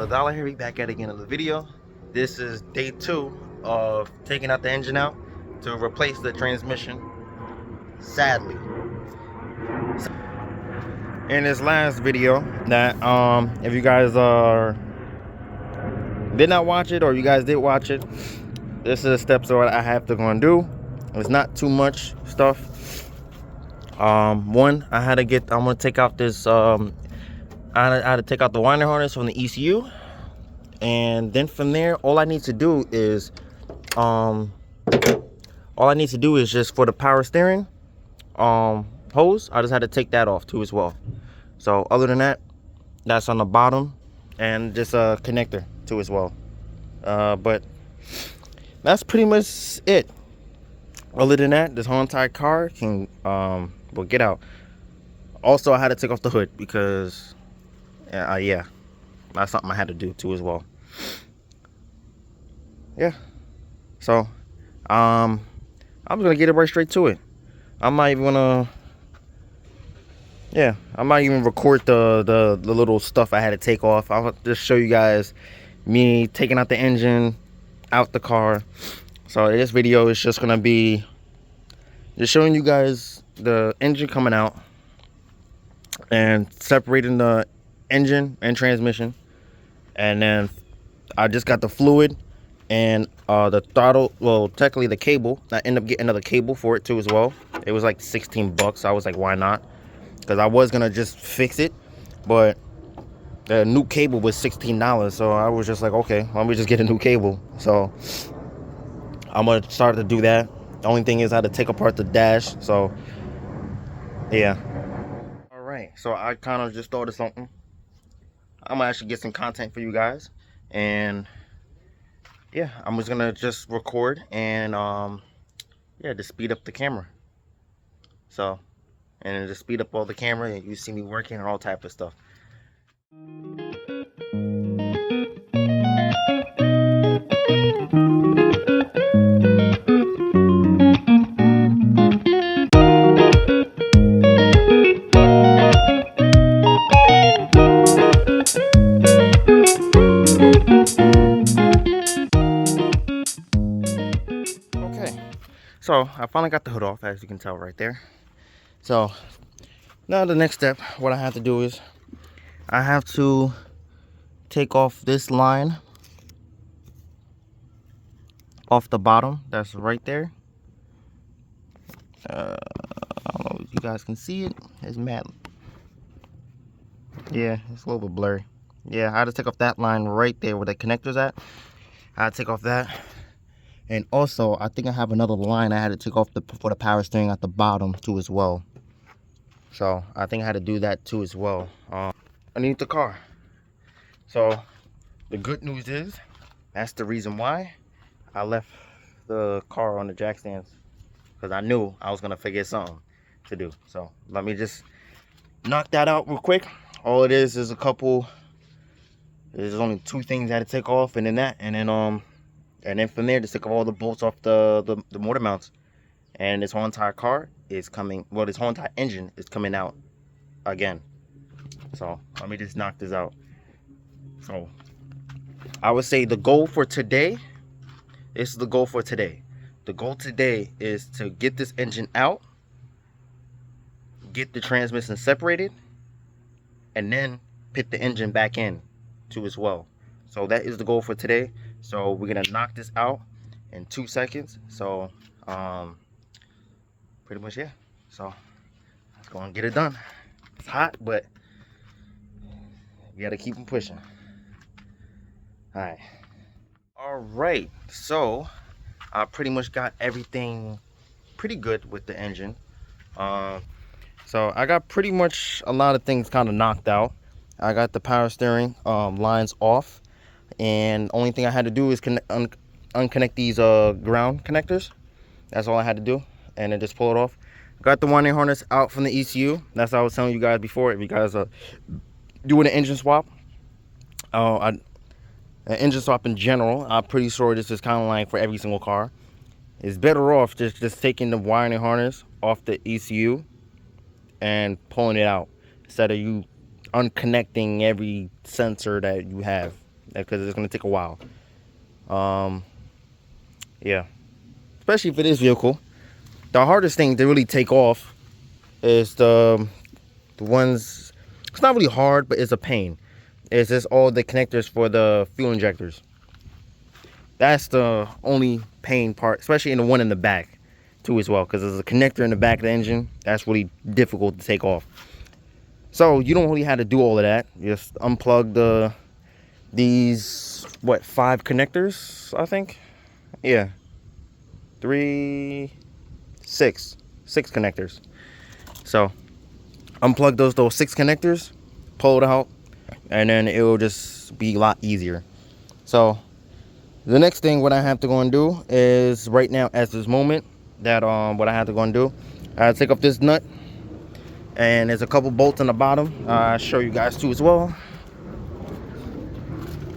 Brother Dollar here, back at again of the video. This is day 2 of taking out the engine out to replace the transmission. Sadly, in this last video that if you guys did not watch it, or you guys did watch it, this is the steps that I have to go and do. It's not too much stuff. One, I'm gonna take out this I had to take out the winding harness from the ECU, and then from there all I need to do is just for the power steering hose, I just had to take that off too as well. So other than that, that's on the bottom, and just a connector too as well. But that's pretty much it. Other than that, this whole entire car can will get out. Also, I had to take off the hood because yeah, that's something I had to do too as well. Yeah, so I'm gonna get it right straight to it. I'm not even record the little stuff I had to take off. I'll just show you guys me taking out the engine out the car. So this video is just gonna be just showing you guys the engine coming out and separating the engine and transmission. And then I just got the fluid and the throttle, well, technically the cable. I ended up getting another cable for it too as well. It was like 16 bucks. I was like, why not? Because I was gonna just fix it, but the new cable was $16. So I was just like, okay, let me just get a new cable. So I'm gonna start to do that. The only thing is I had to take apart the dash. So yeah. All right, so I kind of just thought of something. I'm gonna actually get some content for you guys, and yeah, I'm just gonna just record and yeah, just speed up the camera. So, and just speed up all the camera, and you see me working and all type of stuff. So I finally got the hood off, as you can tell right there. So now the next step, what I have to do is I have to take off this line off the bottom. That's right there. I don't know if you guys can see it. It's matte. Yeah, it's a little bit blurry. Yeah, I had to take off that line right there where the connector's at. I had to take off that. And also, I think I have another line I had to take off for the power steering at the bottom too as well. So I think I had to do that too as well. Underneath the car. So the good news is that's the reason why I left the car on the jack stands, because I knew I was gonna forget something to do. So let me just knock that out real quick. All it is a couple. There's only 2 things I had to take off, and then from there, just take all the bolts off the motor mounts. And this whole entire car is coming, well, this whole entire engine is coming out again. So let me just knock this out. So I would say the goal for today, this is the goal for today. The goal today is to get this engine out, get the transmission separated, and then put the engine back in too as well. So that is the goal for today. So we're gonna knock this out in 2 seconds. So pretty much, yeah. So let's go and get it done. It's hot, but you gotta keep them pushing. All right, so I pretty much got everything pretty good with the engine. So I got pretty much a lot of things kind of knocked out. I got the power steering lines off, and only thing I had to do is unconnect these ground connectors. That's all I had to do, and then just pull it off. Got the winding harness out from the ECU. That's what I was telling you guys before. If you guys are doing an engine swap, an engine swap in general, I'm pretty sure this is kind of like for every single car. It's better off just taking the winding harness off the ECU and pulling it out, instead of you unconnecting every sensor that you have because it's going to take a while. Yeah, especially for this vehicle. The hardest thing to really take off is the ones. It's not really hard, but it's a pain. It's just all the connectors for the fuel injectors. That's the only pain part, especially in the one in the back too as well, because there's a connector in the back of the engine. That's really difficult to take off. So you don't really have to do all of that. Just unplug these 5 connectors, I think. Yeah, 6 connectors. So unplug those 6 connectors, pull it out, and then it will just be a lot easier. So the next thing what I have to go and do is, right now at this moment, that what I have to go and do, I take off this nut, and there's a couple bolts on the bottom. I'll show you guys too as well.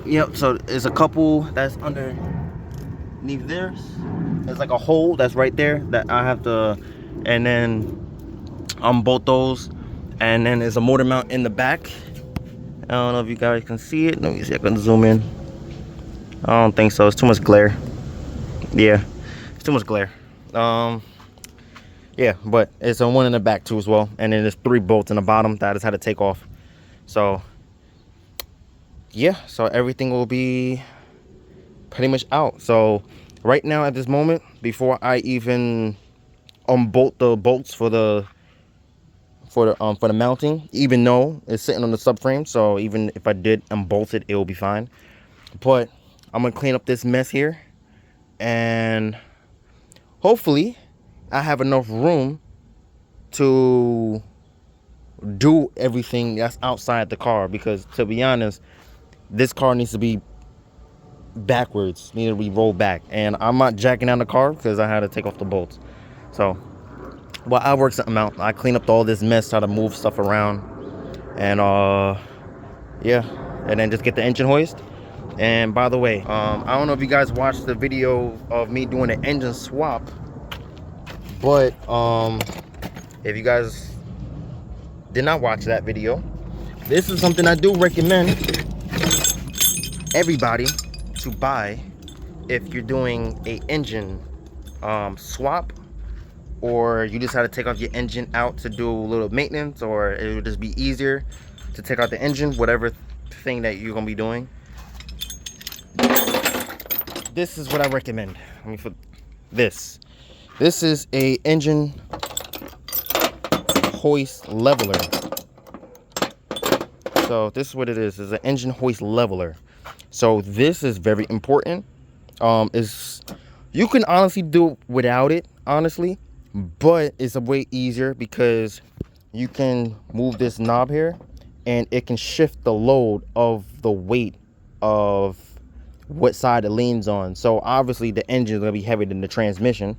Yep, so there's a couple that's underneath there. There's like a hole that's right there that I have to, and then unbolt those. And then there's a motor mount in the back. I don't know if you guys can see it. Let me see if I can zoom in. I don't think so. It's too much glare. Yeah, it's too much glare. Yeah, but it's a one in the back too as well. And then there's 3 bolts in the bottom that I just had to take off. So yeah, so everything will be pretty much out. So right now at this moment, before I even unbolt the bolts for the mounting, even though it's sitting on the subframe, so even if I did unbolt it, it will be fine. But I'm gonna clean up this mess here, and hopefully I have enough room to do everything that's outside the car, because to be honest, this car needs to be backwards, needs to be rolled back, and I'm not jacking down the car because I had to take off the bolts. So well, I work something out. I clean up all this mess, try to move stuff around, and yeah, and then just get the engine hoist. And by the way, I don't know if you guys watched the video of me doing an engine swap, but if you guys did not watch that video, this is something I do recommend everybody to buy if you're doing a engine swap, or you just had to take off your engine out to do a little maintenance, or it would just be easier to take out the engine, whatever thing that you're gonna be doing. This is what I recommend. Let me put this. This is a engine hoist leveler. So this is what it is. It's an engine hoist leveler. So this is very important. You can honestly do without it, honestly, but it's a way easier because you can move this knob here and it can shift the load of the weight of what side it leans on. So obviously the engine is going to be heavier than the transmission,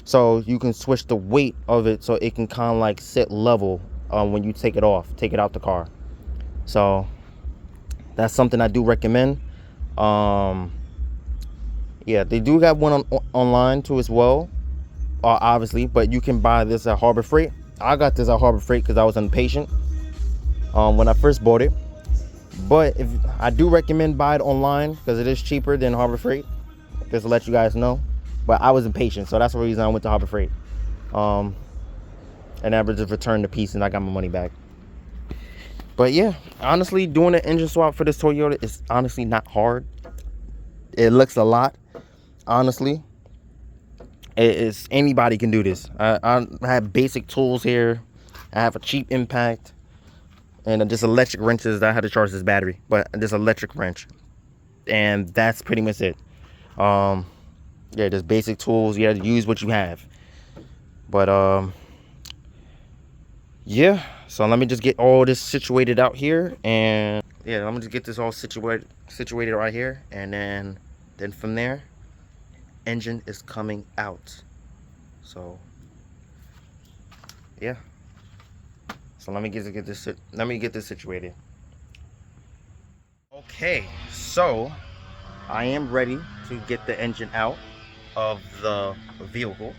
so you can switch the weight of it so it can kind of like sit level when you take it out the car. So that's something I do recommend. Yeah, they do have one online too as well, obviously, but you can buy this at Harbor Freight. I got this at Harbor Freight because I was impatient when I first bought it. But if I do recommend buy it online because it is cheaper than Harbor Freight, just to let you guys know. But I was impatient, so that's the reason I went to Harbor Freight. And I just returned the piece and I got my money back. But yeah, honestly, doing an engine swap for this Toyota is honestly not hard. It looks a lot, honestly. Anybody can do this. I have basic tools here. I have a cheap impact and just electric wrenches that I had to charge this battery, but this electric wrench, and that's pretty much it. Yeah, just basic tools. You have to use what you have. But yeah, so let me just get all this situated out here, and yeah, let me just get this all situated right here, and then from there, engine is coming out. So yeah, so let me get this situated. Okay, so I am ready to get the engine out of the vehicle.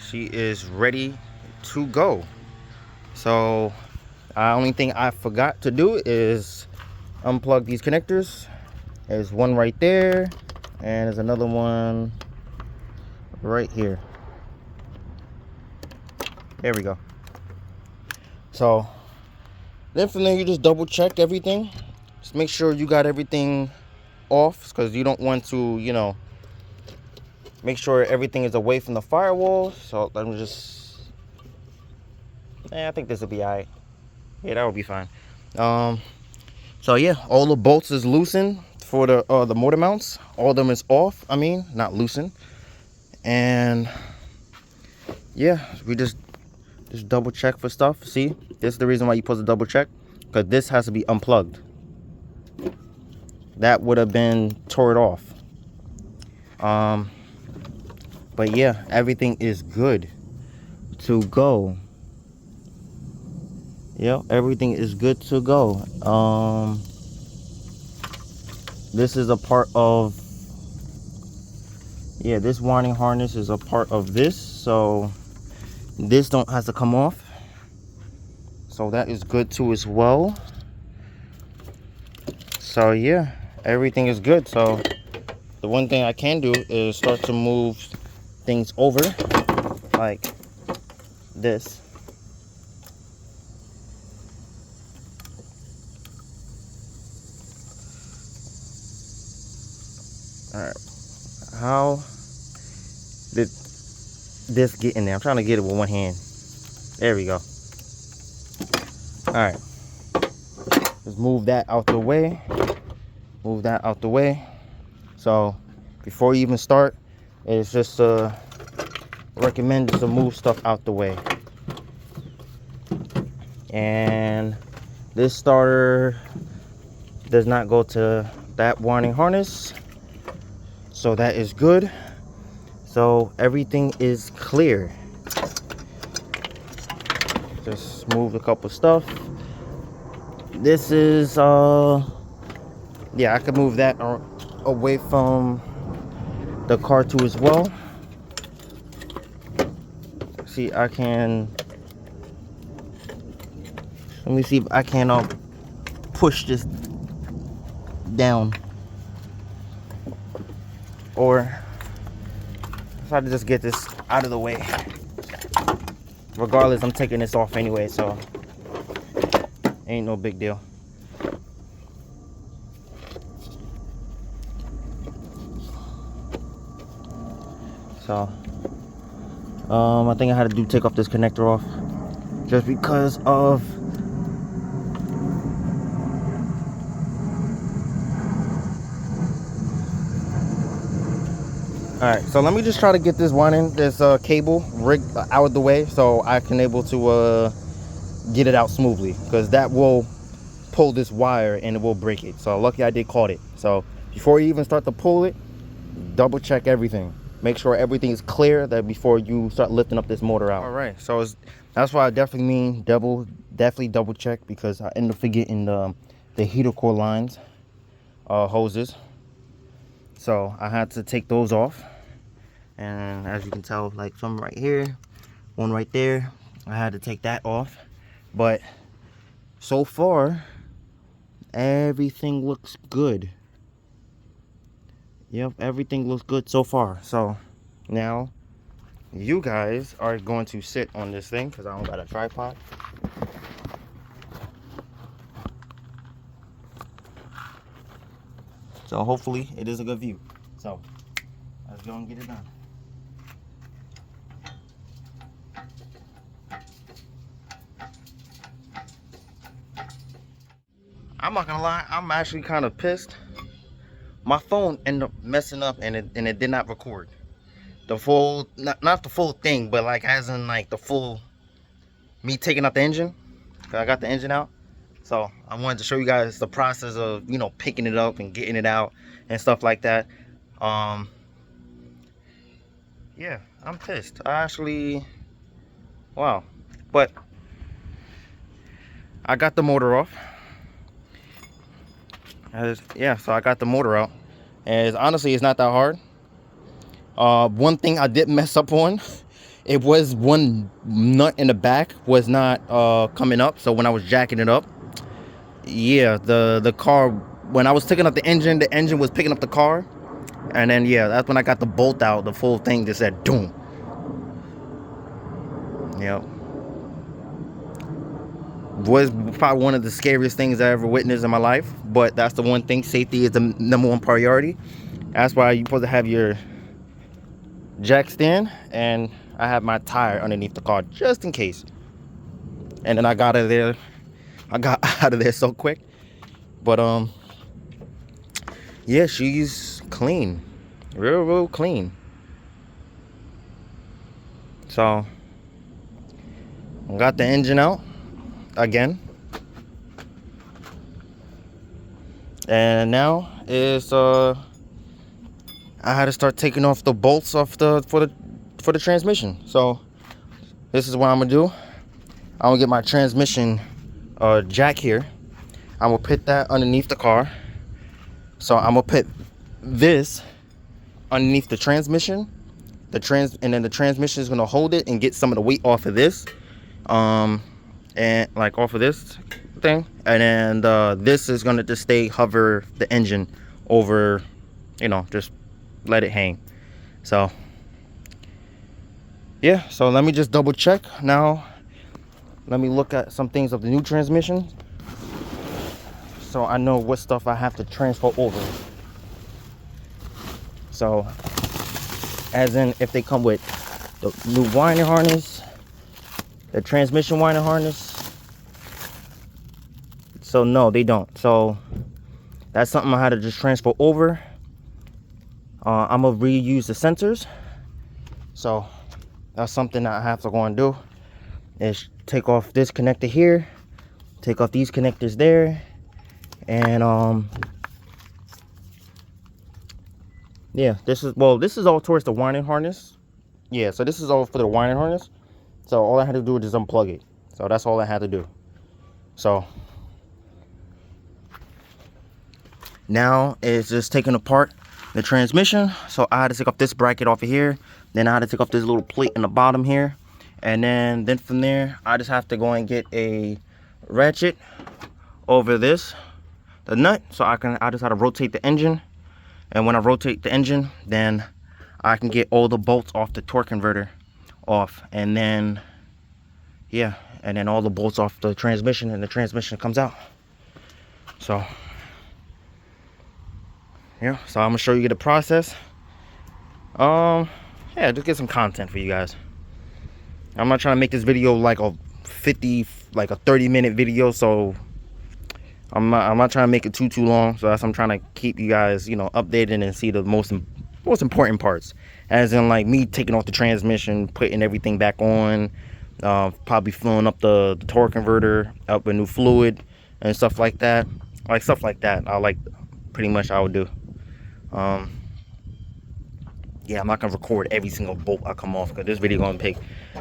She is ready to go. So the only thing I forgot to do is unplug these connectors. There's one right there, and there's another one right here. There we go. So then from there, you just double check everything. Just make sure you got everything off, because you don't want to, you know, make sure everything is away from the firewall. So let me just, I think this will be all right. Yeah, that will be fine. So yeah, all the bolts is loosened for the motor mounts. All of them is off. I mean, not loosened. And yeah, we just double check for stuff. See, this is the reason why you're supposed to double check, because this has to be unplugged. That would have been tore off. But yeah, everything is good to go. Yep, everything is good to go. This is a part of, yeah, this wiring harness is a part of this, so this don't have to come off. So that is good too as well. So yeah, everything is good. So the one thing I can do is start to move things over like this. All right, how did this get in there? I'm trying to get it with one hand. There we go. All right, just move that out the way. Move that out the way. So before you even start, it's just recommended to move stuff out the way. And this starter does not go to that wiring harness, so that is good. So everything is clear. Just move a couple stuff. This is yeah, I could move that away from the car too as well. See, I can, let me see if I can push this down, or try to just get this out of the way. Regardless, I'm taking this off anyway, so ain't no big deal. So I think I had to take off this connector off just because of Alright, so let me just try to get this cable rigged out of the way so I can able to get it out smoothly, because that will pull this wire and it will break it. So lucky I did caught it. So before you even start to pull it, double check everything. Make sure everything is clear that before you start lifting up this motor out. All right, so that's why I definitely mean definitely double check, because I end up forgetting the heater core lines, hoses. So I had to take those off, and as you can tell, like some right here, one right there, I had to take that off. But so far, everything looks good. Yep, everything looks good so far. So now you guys are going to sit on this thing, because I don't got a tripod. So hopefully it is a good view. So let's go and get it done. I'm not gonna lie, I'm actually kind of pissed. My phone ended up messing up, and it did not record the full, not the full thing, but like as in like the full me taking out the engine. I got the engine out, so I wanted to show you guys the process of, you know, picking it up and getting it out and stuff like that. Yeah, I'm pissed. I actually, wow. But I got the motor off. Yeah, so I got the motor out, and honestly, it's not that hard. One thing I did mess up on, it was one nut in the back was not coming up. So when I was jacking it up, yeah, the car, when I was taking up the engine was picking up the car. And then, yeah, that's when I got the bolt out. The full thing just said, doom. Yep. Was probably one of the scariest things I ever witnessed in my life. But that's the one thing. Safety is the #1 priority. That's why you're supposed to have your jack stand. And I have my tire underneath the car just in case. And then I got out of there. I got out of there so quick. But, yeah, she's clean. Real clean. So, I got the engine out again. And now is I had to start taking off the bolts off for the transmission. So this is what I'm gonna do. I'm gonna get my transmission jack here. I'm gonna put that underneath the car. So I'm gonna put this underneath the transmission. And then the transmission is gonna hold it and get some of the weight off of this. And like off of this thing. And then this is gonna just hover the engine over, just let it hang. So yeah, so let me just double check now. Let me look at some things of the new transmission, so I know what stuff I have to transfer over. So as in, if they come with the new winding harness, the transmission winding harness. So no, they don't. So that's something I had to just transfer over. I'm gonna reuse the sensors. So that's something that I have to go and do, is take off this connector here, take off these connectors there, and yeah, this is all towards the winding harness. Yeah, so this is all for the winding harness. So all I had to do was just unplug it. So that's all I had to do. So now it's just taking apart the transmission. So I had to take off this bracket off of here. Then I had to take off this little plate in the bottom here. And then from there, I just have to go and get a ratchet over the nut. So I just have to rotate the engine. And when I rotate the engine, then I can get all the bolts off the torque converter off. And then, yeah, and then all the bolts off the transmission, and the transmission comes out. So yeah, so I'm gonna show you the process. Yeah, just get some content for you guys. I'm not trying to make this video like a 30-minute video, so I'm not trying to make it too long. So I'm trying to keep you guys, updated and see the most important parts, as in like me taking off the transmission, putting everything back on, probably filling up the torque converter up with new fluid and stuff like that. Stuff like that. Pretty much I would do. Yeah, I'm not gonna record every single bolt I come off, because this video gonna take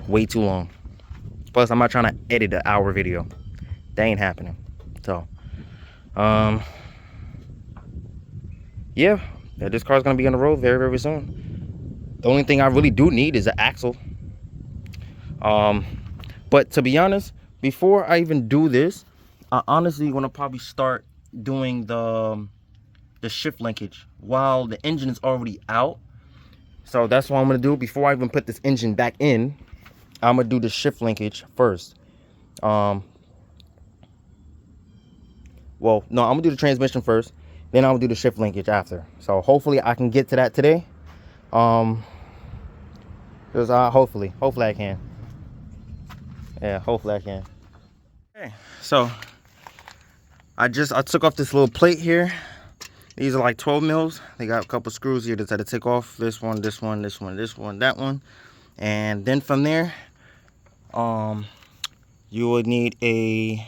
way too long. Plus, I'm not trying to edit an hour video. That ain't happening. So yeah, this car's gonna be on the road very, very soon. The only thing I really do need is an axle. But to be honest, before I even do this, I honestly want to probably start doing the shift linkage while the engine is already out. So that's what I'm gonna do. Before I even put this engine back in, I'm gonna do the shift linkage first. Well, no, I'm gonna do the transmission first, then I'm gonna do the shift linkage after. So hopefully I can get to that today. Hopefully I can. Yeah, hopefully I can. Okay, so I took off this little plate here. These are like 12 mils. They got a couple screws here that I had to take off. This one, that one. And then from there, you would need a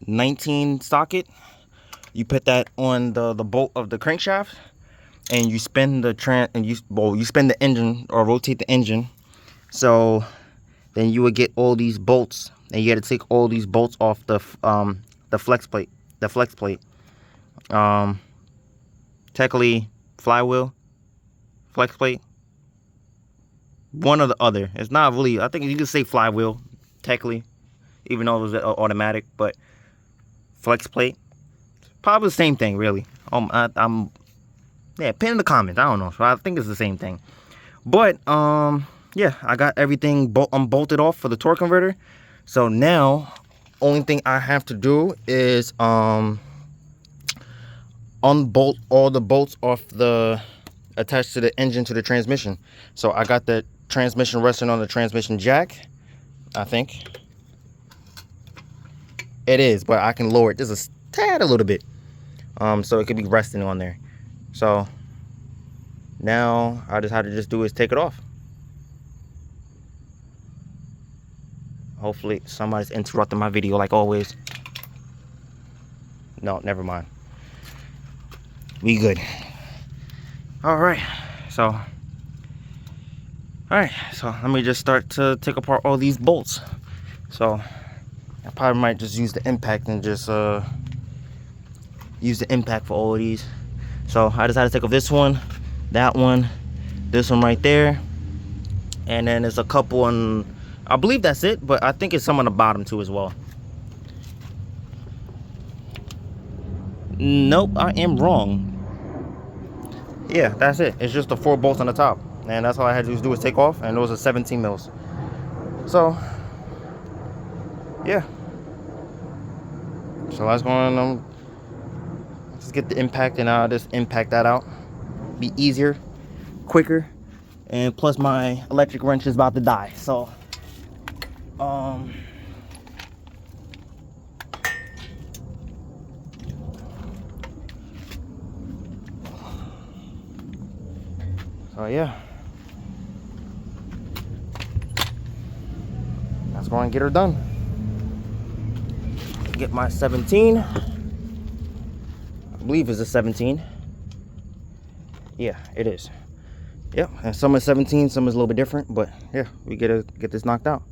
19 socket. You put that on the bolt of the crankshaft, and you spin the you spin the engine, or rotate the engine. So then you would get all these bolts, and you got to take all these bolts off the flex plate. Technically flywheel, flex plate, one or the other. It's not really, I think you can say flywheel technically, even though it was automatic, but flex plate. Probably the same thing, really. Yeah, pin in the comments. I don't know. So I think it's the same thing. But yeah, I got everything unbolted off for the torque converter. So now, only thing I have to do is unbolt all the bolts off the attached to the engine to the transmission. So I got the transmission resting on the transmission jack. I think it is, but I can lower it just a little bit, so it could be resting on there. So now I just have to do is take it off. Hopefully somebody's interrupting my video like always. No, never mind. We good. All right, so let me just start to take apart all these bolts. So I probably might just use the impact and just use the impact for all of these. So I decided to take off this one, that one, this one right there, and then there's a couple on, I believe that's it, but I think it's some on the bottom too as well. Nope, I am wrong. Yeah, that's it. It's just the 4 bolts on the top, and that's all I had to do is take off, and those are 17 mils. So yeah, so let's go on. Just get the impact, and I'll just impact that out. Be easier, quicker, and plus my electric wrench is about to die. So yeah, let's go and get her done. Get my 17. I believe it's a 17. Yeah, it is. Yep, and some is 17, some is a little bit different, but yeah, we get this knocked out.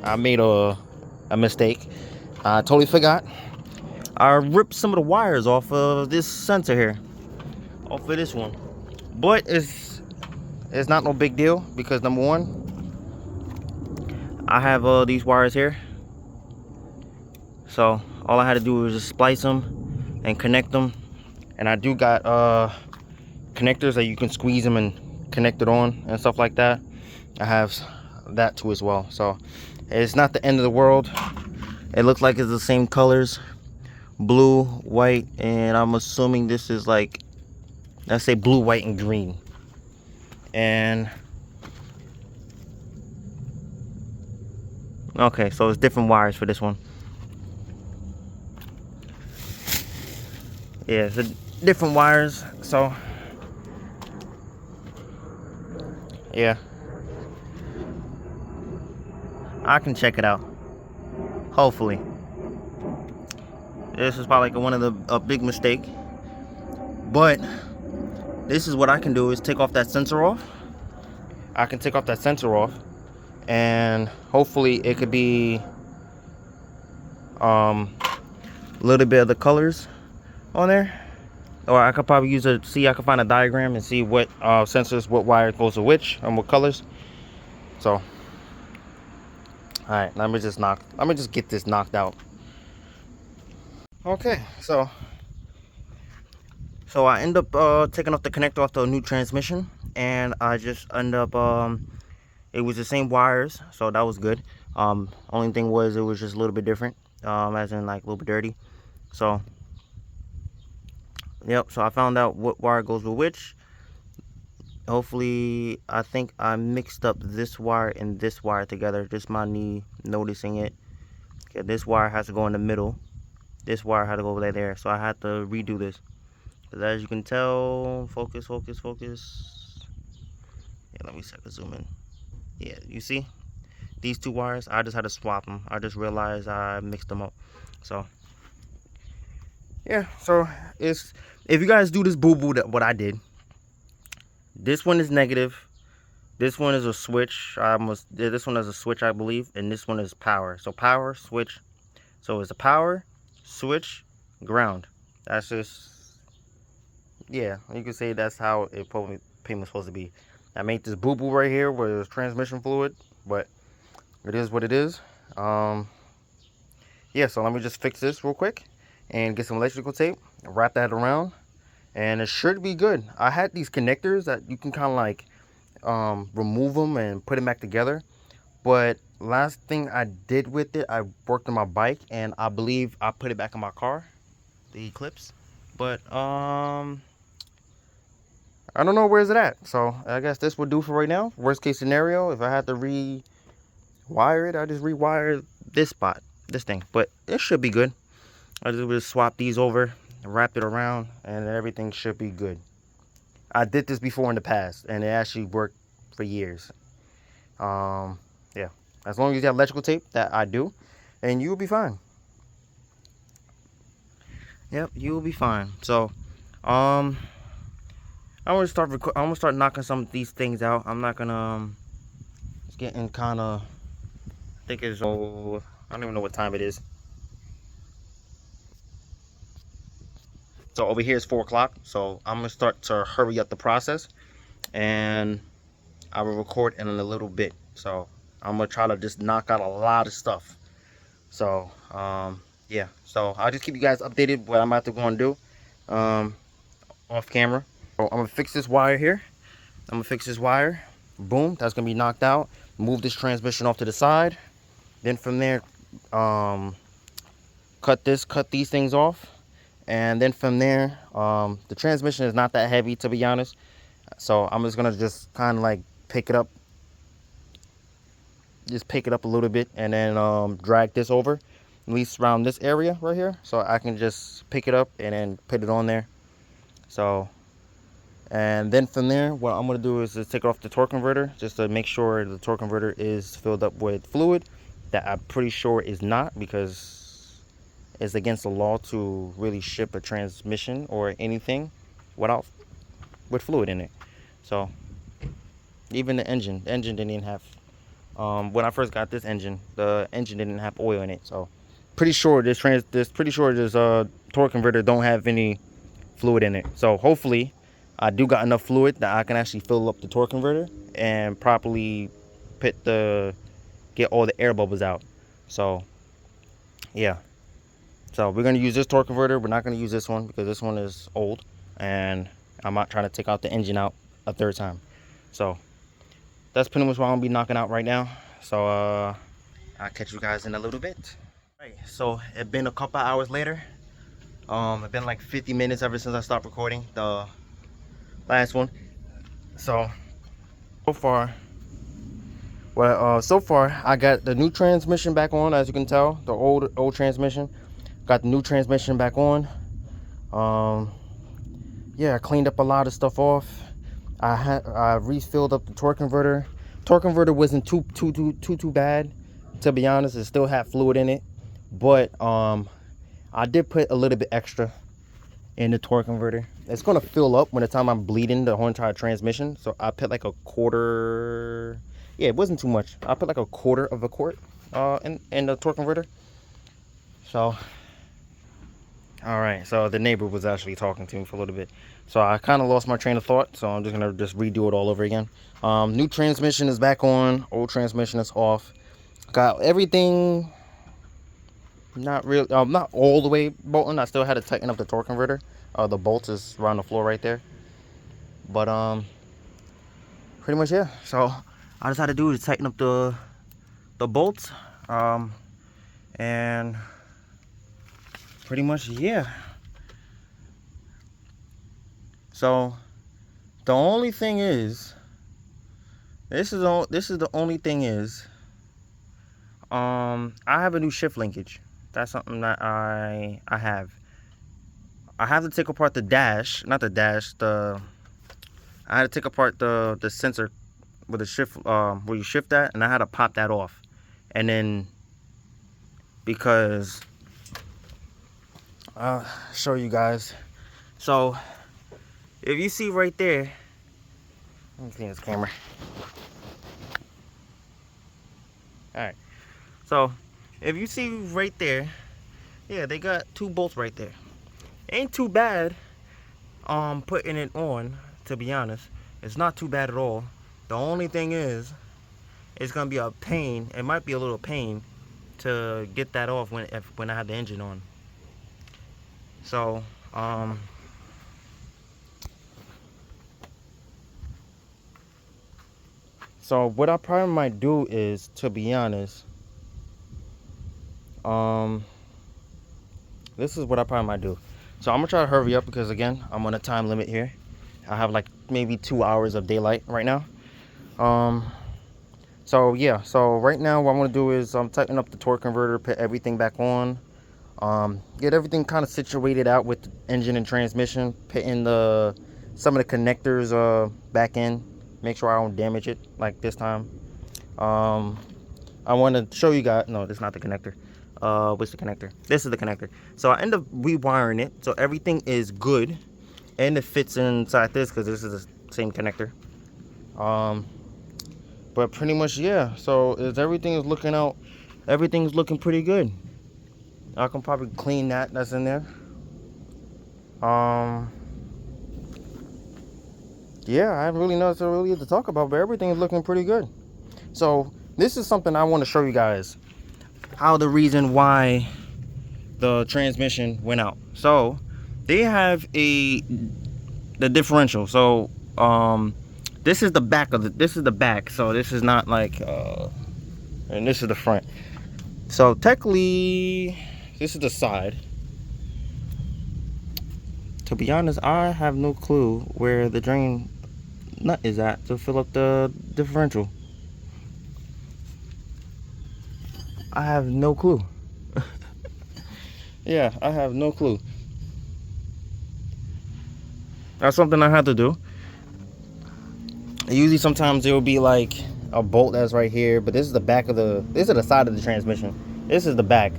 I made a mistake. I totally forgot. I ripped some of the wires off of this sensor here, off of this one. But it's not no big deal, because number one, I have these wires here. So all I had to do was just splice them and connect them. And I do got connectors that you can squeeze them and connect it on and stuff like that. I have that too as well. So it's not the end of the world. It looks like it's the same colors, blue, white, and I'm assuming this is like, let's say blue, white, and green. And okay, so it's different wires for this one. Yeah, it's different wires. So yeah, I can check it out. Hopefully. This is probably like one of a big mistake. But this is what I can do, is take off that sensor off. I can take off that sensor off, and hopefully it could be a little bit of the colors on there. Or I could probably use I could find a diagram and see what sensors, what wire goes to which, and what colors. So alright, let me just get this knocked out. Okay, so I end up taking off the connector off the new transmission, and I just end up it was the same wires, so that was good. Only thing was, it was just a little bit different, as in like a little bit dirty. So yep, so I found out what wire goes with which. Hopefully, I think I mixed up this wire and this wire together. Just my knee noticing it. Okay, this wire has to go in the middle. This wire had to go over there. So I had to redo this. Because as you can tell, focus, focus, focus. Yeah, let me see if I can zoom in. Yeah, you see? These two wires, I just had to swap them. I just realized I mixed them up. So, yeah. So, it's if you guys do this boo-boo, what I did. This one is negative. This one is a switch. This one is a switch, I believe. And this one is power. So, power, switch. So, it's a power, switch, ground. That's just... yeah, you can say that's how it probably payment's supposed to be. I made this boo-boo right here where there's transmission fluid, but it is what it is. Yeah, so let me just fix this real quick and get some electrical tape, wrap that around, and it should be good. I had these connectors that you can kind of like remove them and put them back together, but last thing I did with it, I worked on my bike, and I believe I put it back in my car, the Eclipse. But I don't know where's it at, so I guess this would do for right now. Worst case scenario, if I had to rewire it, I just rewire this spot, this thing. But it should be good. I just swap these over, wrap it around, and everything should be good. I did this before in the past, and it actually worked for years. Yeah, as long as you have electrical tape, that I do, and you'll be fine. Yep, you'll be fine. So, I'm gonna start knocking some of these things out. I'm not gonna. It's getting kind of. I think it's. Oh, I don't even know what time it is. So over here is 4 o'clock. So I'm gonna start to hurry up the process, and I will record in a little bit. So I'm gonna try to just knock out a lot of stuff. So yeah. So I'll just keep you guys updated what I'm about to go and do off camera. So I'm gonna fix this wire here. I'm gonna fix this wire. Boom, that's gonna be knocked out. Move this transmission off to the side. Then from there, cut these things off. And then from there, the transmission is not that heavy, to be honest. So I'm just gonna just kind of like pick it up. Just pick it up a little bit and then drag this over, at least around this area right here. So I can just pick it up and then put it on there. So, and then from there, what I'm gonna do is just take off the torque converter just to make sure the torque converter is filled up with fluid. That I'm pretty sure is not, because it's against the law to really ship a transmission or anything with fluid in it. So even the engine didn't have, when I first got this engine, the engine didn't have oil in it. So pretty sure this torque converter don't have any fluid in it. So hopefully I do got enough fluid that I can actually fill up the torque converter and properly get all the air bubbles out. So yeah. So we're going to use this torque converter. We're not going to use this one because this one is old, and I'm not trying to take out the engine out a third time. So that's pretty much what I'm going to be knocking out right now. So I'll catch you guys in a little bit. Right, so it's been a couple hours later. It's been like 50 minutes ever since I stopped recording the last one. So far, I got the new transmission back on. As you can tell, the old transmission. Got the new transmission back on. Yeah, I cleaned up a lot of stuff off. I refilled up the torque converter. Torque converter wasn't too bad, to be honest. It still had fluid in it, but I did put a little bit extra in the torque converter. It's gonna fill up when the time I'm bleeding the whole entire transmission. So I put like a quarter. Yeah, it wasn't too much. I put like a quarter of a quart in the torque converter. So, all right. So the neighbor was actually talking to me for a little bit. So I kind of lost my train of thought. So I'm just gonna redo it all over again. New transmission is back on. Old transmission is off. Got everything. Not real. Not all the way bolting. I still had to tighten up the torque converter. The bolts is around the floor right there. But pretty much, yeah. So I just had to do is tighten up the bolts. And pretty much, yeah. So the only thing is, this is the only thing is, I have a new shift linkage. That's something that I have. I have to take apart the dash, not the dash, I had to take apart the sensor with the shift, where you shift that, and I had to pop that off. And then, because, I'll show you guys. So, if you see right there, let me clean this camera. Alright, so, if you see right there, yeah, they got 2 bolts right there. Ain't too bad, putting it on, to be honest. It's not too bad at all. The only thing is, it's gonna be a pain. It might be a little pain to get that off when I have the engine on. So, so what I probably might do is, to be honest, this is what I probably might do. So I'm gonna try to hurry up because again, I'm on a time limit here. I have like maybe 2 hours of daylight right now. So yeah, so right now what I'm gonna do is I'm tightening up the torque converter, put everything back on, get everything kind of situated out with the engine and transmission, putting some of the connectors back in, make sure I don't damage it like this time. I want to show you guys, no, this is not the connector. What's the connector? This is the connector. So I end up rewiring it, so everything is good, and it fits inside this because this is the same connector. But pretty much, yeah. So everything is looking out. Everything's looking pretty good. I can probably clean that's in there. Yeah, I have really nothing really to talk about, but everything is looking pretty good. So this is something I want to show you guys. How the reason why the transmission went out. So they have the differential. So this is the back of this is the back. So this is not like and this is the front. So technically this is the side. To be honest, I have no clue where the drain nut is at to fill up the differential. I have no clue. Yeah, I have no clue. That's something I have to do. Usually sometimes there will be like a bolt that's right here, but this is the back of this is the side of the transmission. This is the back.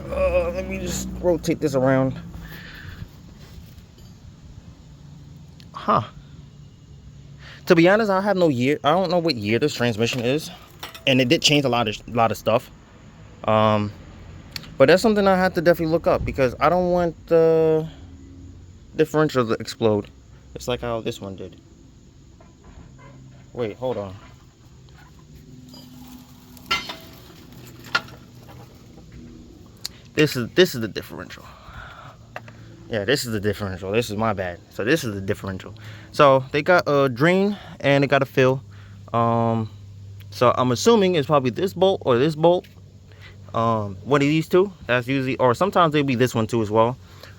Let me just rotate this around. Huh. To be honest, I have no year. I don't know what year this transmission is. And it did change a lot of stuff. But that's something I have to definitely look up because I don't want the differential to explode. It's like how this one did. Wait, hold on. This is the differential. Yeah, this is the differential. This is my bad. So this is the differential. So they got a drain and they got a fill. So I'm assuming it's probably this bolt or this bolt. One of these two. That's usually, or sometimes they'll be this one too as well.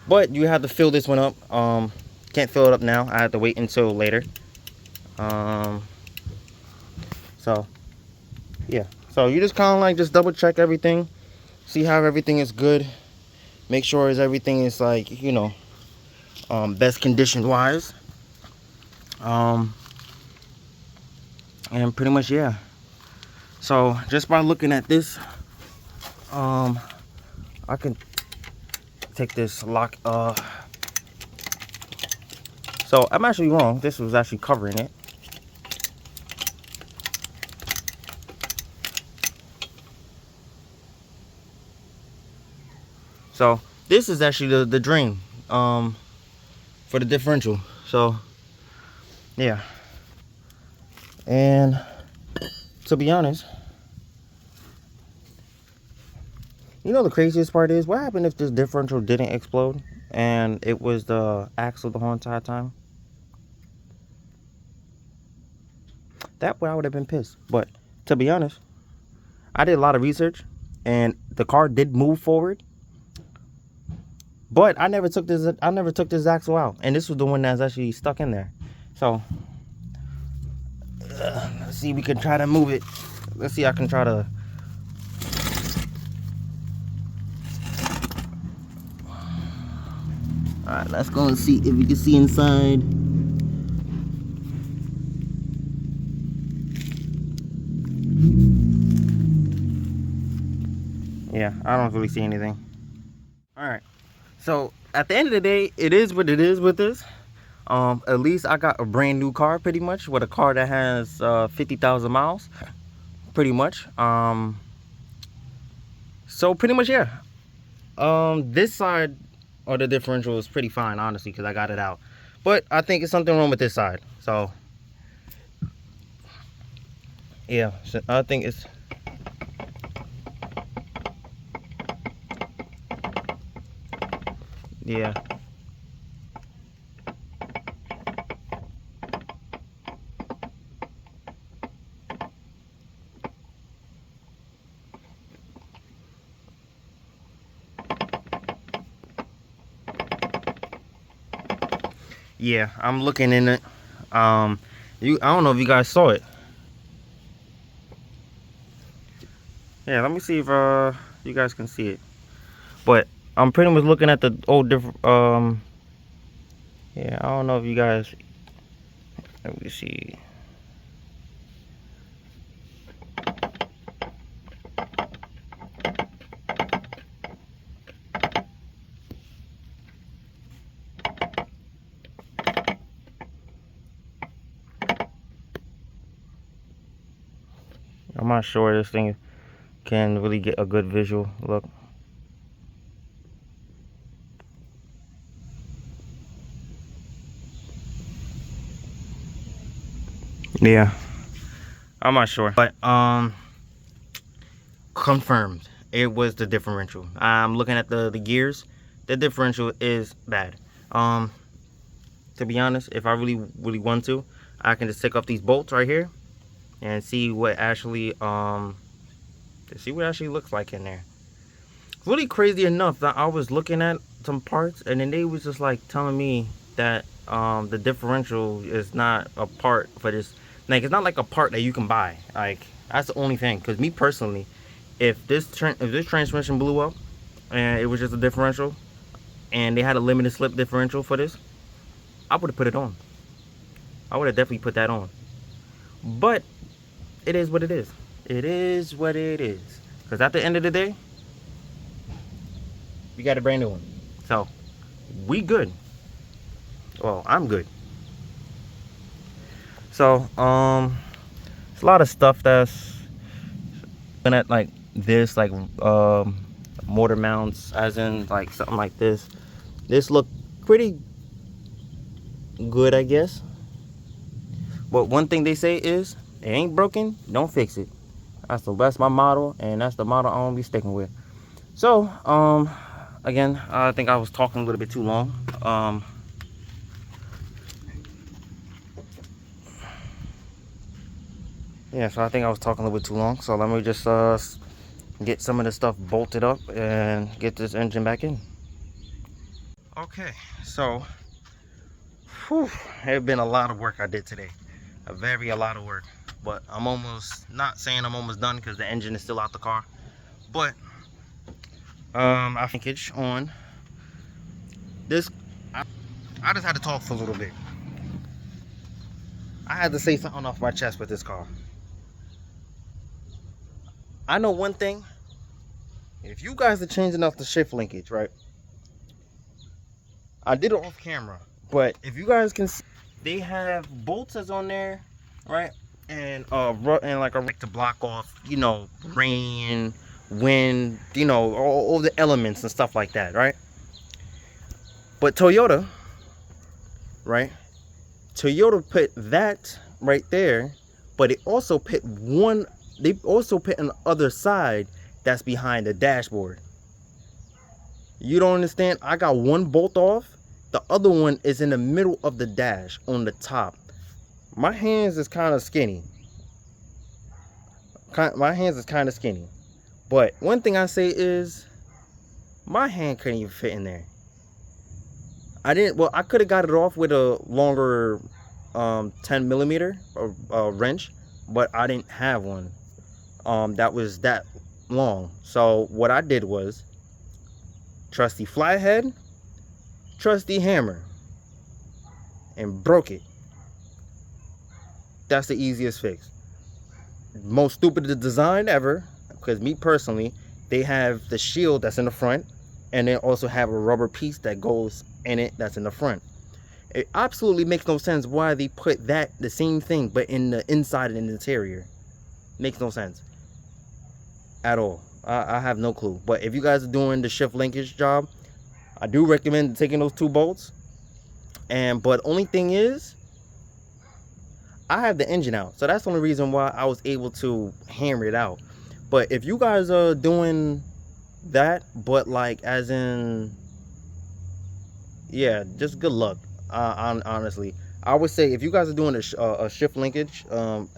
But you have to fill this one up. Can't fill it up now. I have to wait until later. So yeah. So you just kind of like just double check everything. See how everything is good. Make sure everything is like, you know, best condition wise. And pretty much, yeah. So just by looking at this, I can take this lock. So I'm actually wrong. This was actually covering it. So this is actually the drain for the differential. So yeah. And to be honest, you know the craziest part is, what happened if this differential didn't explode and it was the axle the whole entire time? That way I would have been pissed. But to be honest, I did a lot of research and the car did move forward. But I never took this axle out, and this was the one that's actually stuck in there. So let's see, we can try to move it. Let's see, I can try to. Alright, let's go and see if we can see inside. Yeah, I don't really see anything. Alright, so at the end of the day, it is what it is with this. At least I got a brand new car, pretty much, with a car that has 50,000 miles, pretty much. So pretty much, yeah. This side of the differential is pretty fine, honestly, because I got it out. But I think it's something wrong with this side. So yeah, so I think it's yeah. Yeah, I'm looking in it. I don't know if you guys saw it. Yeah, let me see if you guys can see it. But I'm pretty much looking at the old different yeah, I don't know if you guys, let me see. I'm not sure this thing can really get a good visual look. Yeah, I'm not sure, but confirmed it was the differential. I'm looking at the gears. The differential is bad. To be honest, if I really want to, I can just take off these bolts right here and see what actually looks like in there. Really crazy enough that I was looking at some parts and then they was just like telling me that the differential is not a part for this. Like, it's not like a part that you can buy. Like, that's the only thing. Because me personally, if this transmission blew up and it was just a differential and they had a limited slip differential for this, I would have put it on. I would have definitely put that on. But it is what it is. It is what it is. Because at the end of the day, we got a brand new one. So we good. Well, I'm good. So it's a lot of stuff that's been at like this, like motor mounts, as in like something like this. This look pretty good, I guess. But one thing they say is, it ain't broken, don't fix it. That's my motto, and that's the motto I'm gonna be sticking with. So again, I think I was talking a little bit too long. Yeah, so I think I was talking a little bit too long. So let me just get some of the stuff bolted up and get this engine back in. Okay, so it's been a lot of work I did today. A lot of work. But I'm almost, not saying I'm almost done because the engine is still out the car. But I think it's on this. I just had to talk for a little bit. I had to say something off my chest with this car. I know one thing. If you guys are changing off the shift linkage, right? I did it off camera, but if you guys can see, they have bolts that's on there, right? And like a to block off, you know, rain, wind, you know, all the elements and stuff like that, right? But Toyota, right? Toyota put that right there, but it also put one. They also put an other side that's behind the dashboard. You don't understand? I got one bolt off. The other one is in the middle of the dash on the top. My hands is kind of skinny. My hands is kind of skinny. But one thing I say is, my hand couldn't even fit in there. I could have got it off with a longer 10 millimeter wrench, but I didn't have one that was that long. So what I did was trusty flathead, trusty hammer and broke it. That's the easiest fix. Most stupid design ever, because me personally, they have the shield that's in the front, and they also have a rubber piece that goes in it that's in the front. It absolutely makes no sense why they put that, the same thing, but in the inside and the interior. Makes no sense at all. I have no clue. But if you guys are doing the shift linkage job, I do recommend taking those 2 bolts. But only thing is, I have the engine out, so that's the only reason why I was able to hammer it out. But if you guys are doing that, but like as in, yeah, just good luck. Honestly, I would say if you guys are doing a shift linkage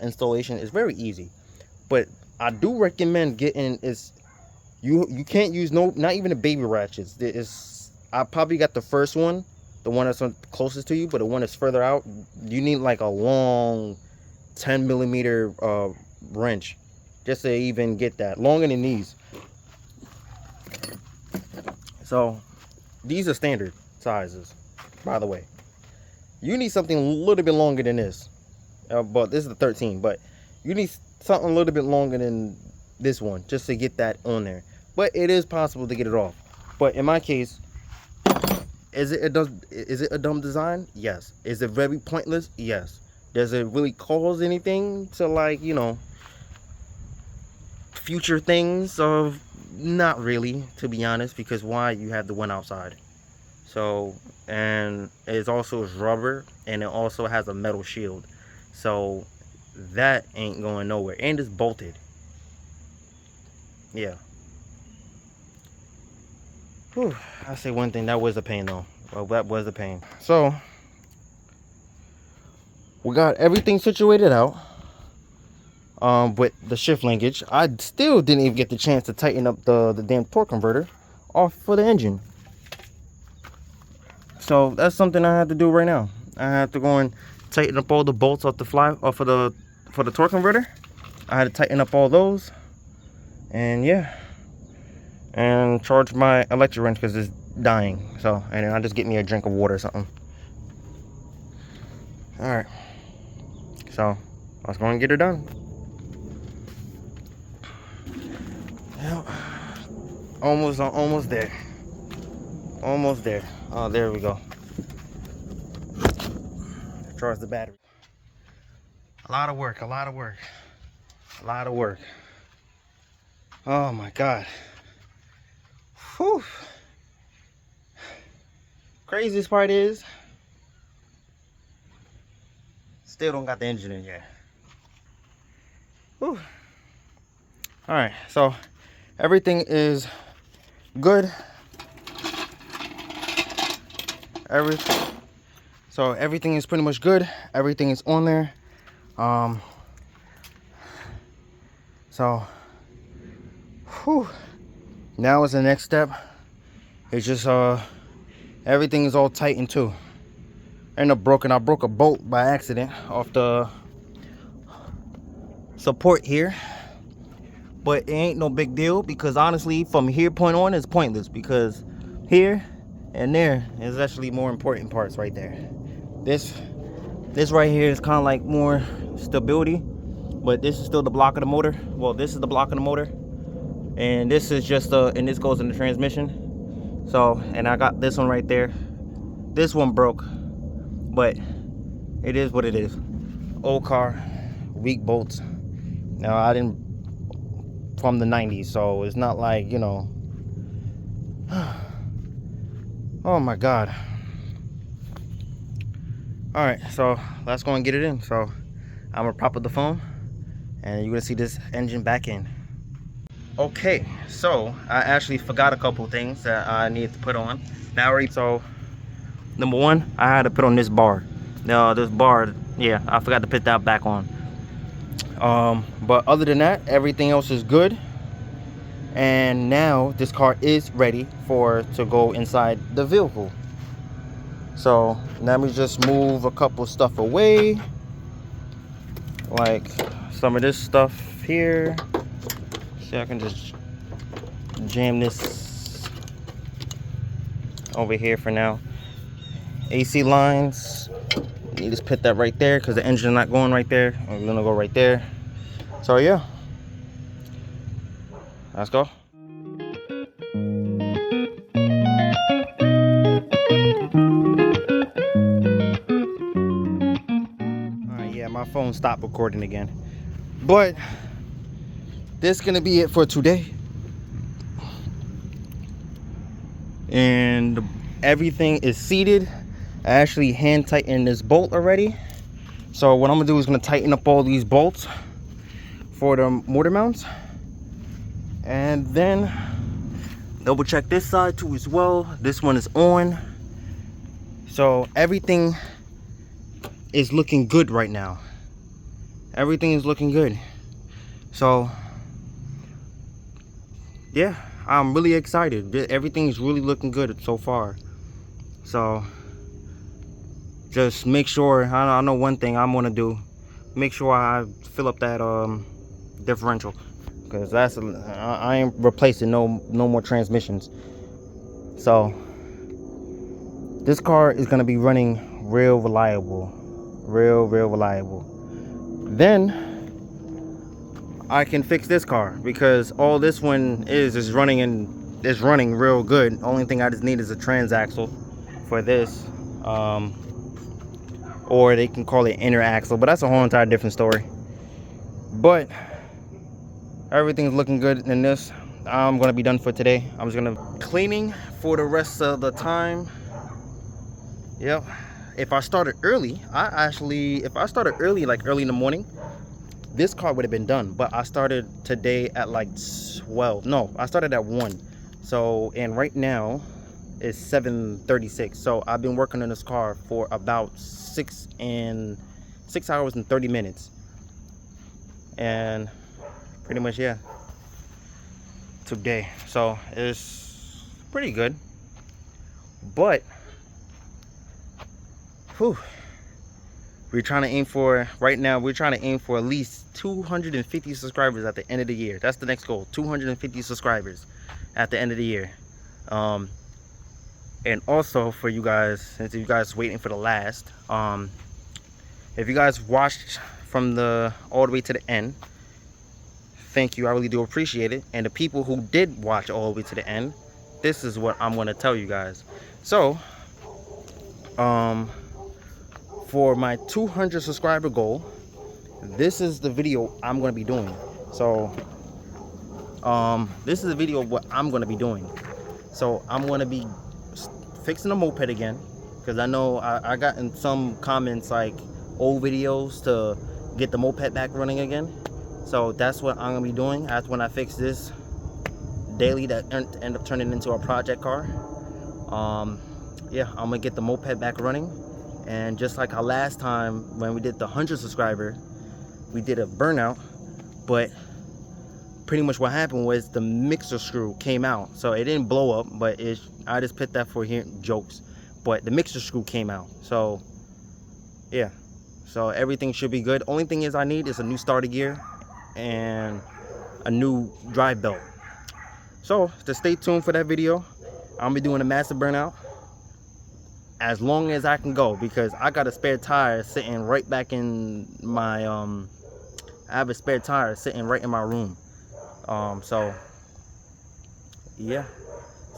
installation, it's very easy. But I do recommend getting you can't use not even the baby ratchets. I probably got the first one, the one that's closest to you, but the one that's further out, you need like a long 10mm wrench just to even get that, longer than these. So these are standard sizes, by the way. You need something a little bit longer than this, but this is the 13, but you need something a little bit longer than this one just to get that on there. But it is possible to get it off. But in my case, is it a dumb design? Yes. Is it very pointless? Yes. Does it really cause anything to, like, you know, future things? Of not really, to be honest, because why? You have the one outside. So, and it's also rubber, and it also has a metal shield, so that ain't going nowhere, and it's bolted. Yeah. Whew. I say one thing, that was a pain though. Well, that was a pain. So we got everything situated out with the shift linkage. I still didn't even get the chance to tighten up the damn torque converter off for the engine. So that's something I have to do right now. I have to go and tighten up all the bolts off for the torque converter. I had to tighten up all those, and yeah, and charge my electric wrench because it's dying. So, and then I'll just get me a drink of water or something. All right, so let's go and get her done. Yep. Almost there. Almost there. Oh, there we go. Charge the battery. A lot of work. Oh my God. Whew. Craziest part is, still don't got the engine in yet. Whew. All right, so everything is good. So everything is pretty much good. Everything is on there. So whew. Now is the next step. It's just everything is all tightened too. I broke a bolt by accident off the support here, but it ain't no big deal, because honestly from here point on it's pointless, because here and there is actually more important parts right there. This right here is kind of like more stability, but this is still the block of the motor. Well, this is the block of the motor, and this is just and this goes in the transmission. So, and I got this one right there. This one broke, but it is what it is. Old car, weak bolts. Now I didn't, from the 90s, so it's not like, you know. Oh my God. All right, so let's go and get it in. So I'm gonna prop up the phone, and you're gonna see this engine back in. Okay, so I actually forgot a couple things that I need to put on. So number one, I had to put on this bar. Now this bar, yeah, I forgot to put that back on. But other than that, everything else is good. And now this car is ready to go inside the vehicle. So let me just move a couple stuff away, like some of this stuff here. See, I can just jam this over here for now. AC lines, you just put that right there because the engine is not going right there. We're gonna go right there. So yeah, let's go. Alright, yeah, my phone stopped recording again. But this is gonna be it for today. And everything is seated. I actually hand tightened this bolt already. So what I'm gonna do is gonna tighten up all these bolts for the motor mounts, and then double check this side too as well. This one is on, so everything is looking good right now. Everything is looking good. So yeah, I'm really excited. Everything is really looking good so far. So just make sure, I know one thing I'm gonna do, make sure I fill up that differential, because that's I ain't replacing no more transmissions. So this car is gonna be running real reliable, real reliable. Then I can fix this car, because all this one is running real good. Only thing I just need is a transaxle for this, or they can call it inner axle, but that's a whole entire different story. But everything's looking good in this. I'm gonna be done for today. I'm just gonna cleaning for the rest of the time. Yep. If I started early, if I started early, like early in the morning, this car would have been done. But I started today at like 12. No, I started at 1. So, and right now it's 7:36. So I've been working on this car for about 6 hours and 30 minutes. And pretty much, yeah, today. So it's pretty good. But whew, we're trying to aim for, right now we're trying to aim for at least 250 subscribers at the end of the year. That's the next goal, 250 subscribers at the end of the year. And also for you guys, since you guys waiting for the last, if you guys watched from all the way to the end, thank you, I really do appreciate it. And the people who did watch all the way to the end, this is what I'm going to tell you guys. So for my 200 subscriber goal, this is the video I'm going to be doing. So this is the video of what I'm going to be doing. So I'm going to be fixing the moped again, because I know I got in some comments like old videos to get the moped back running again. So that's what I'm gonna be doing. That's when I fix this daily that end up turning into a project car. Yeah, I'm gonna get the moped back running. And just like our last time when we did the 100 subscriber, we did a burnout, but pretty much what happened was the mixer screw came out. So it didn't blow up, but I just put that for here jokes. But the mixer screw came out. So yeah, so everything should be good. Only thing is I need is a new starter gear and a new drive belt. So to stay tuned for that video. I'm gonna be doing a massive burnout as long as I can go, because I got a spare tire sitting right back in my I have a spare tire sitting right in my room. So yeah,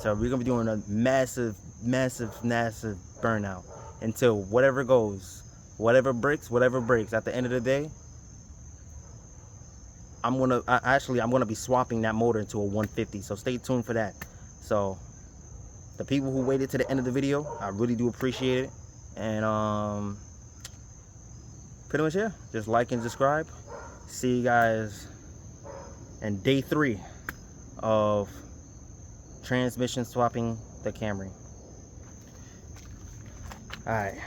so we're gonna be doing a massive burnout until whatever goes, whatever breaks. At the end of the day, I'm gonna be swapping that motor into a 150. So stay tuned for that. So the people who waited to the end of the video, I really do appreciate it. And pretty much, yeah, just like and subscribe. See you guys in day 3 of transmission swapping the Camry. All right.